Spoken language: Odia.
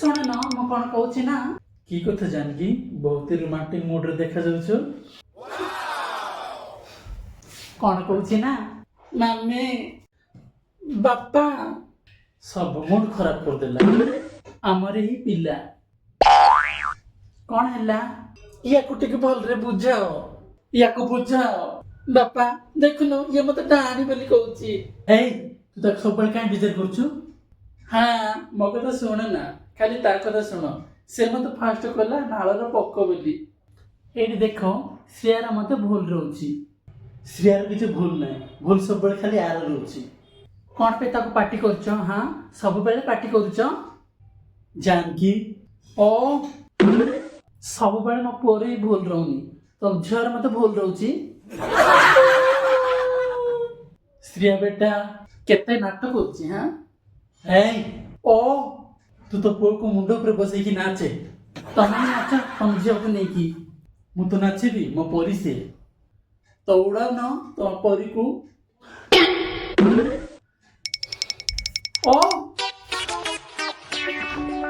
ଶୁଣ ନା ମୁଁ କଣ କହୁଛି ନା କି କଥା ଜାଣିକି ବହୁତ ରୋମାଣ୍ଟିକ ମୁଡରେ ଦେଖାଯାଉଛୁ। କଣ କହୁଛି ନା ମାମି ବାପା ସବୁ ମୁଡ ଖରାପ କରିଦେଲା ଆମର ଏଇ ପିଲା। କଣ ହେଲା ୟାକୁ ଟିକେ ଭଲରେ ବୁଝାଅ, ୟାକୁ ବୁଝାଅ। ବାପା ଦେଖୁନୁ ଇଏ ମତେ ଡାହାଣୀ ବୋଲି କହୁଛି। ଏଇ ତୁ ତାକୁ ସବୁବେଳେ କାହିଁ ବିଜାର କରୁଛୁ? ହଁ ମୋ କଥା ଶୁଣେ ନା, ଖାଲି ତା କଥା ଶୁଣ। ସେ ମତେ ଫାଷ୍ଟ କହିଲା ନାଳର ପୋକ ବୋଲି। ଏଇଠି ଦେଖ ଶ୍ରେୟାର ମତେ ଭୁଲ ରହୁଛି। ଶ୍ରେୟାର କିଛି ଭୁଲ ନାହିଁ, ଭୁଲ ସବୁବେଳେ ଖାଲି ଆର ରହୁଛି। କଣ ପାଇଁ ତାକୁ ପାଟି କରୁଛ? ହଁ ସବୁବେଳେ ପାଟି କରୁଛ ଜାନକୀ। ଓ ସବୁବେଳେ ମୋ ପୁଅର ହିଁ ଭୁଲ ରହୁନି, ତ ଝିଅର ମତେ ଭୁଲ ରହୁଛି। ଶ୍ରେୟା ବେଟା କେତେ ନାଟକ କରୁଛି। ହଁ ଏଇ ଓ ତୁ ତ ପୁଅକୁ ମୁଣ୍ଡ ଉପରେ ବସେଇକି ନାଚେ। ତମେ ନାଚ ତମ ଝିଅକୁ ନେଇକି, ମୁଁ ତ ନାଚିବି ମୋ ପରି ସେ। ତ ଉଡାଉନ ତମ ପରିକୁ। ଓ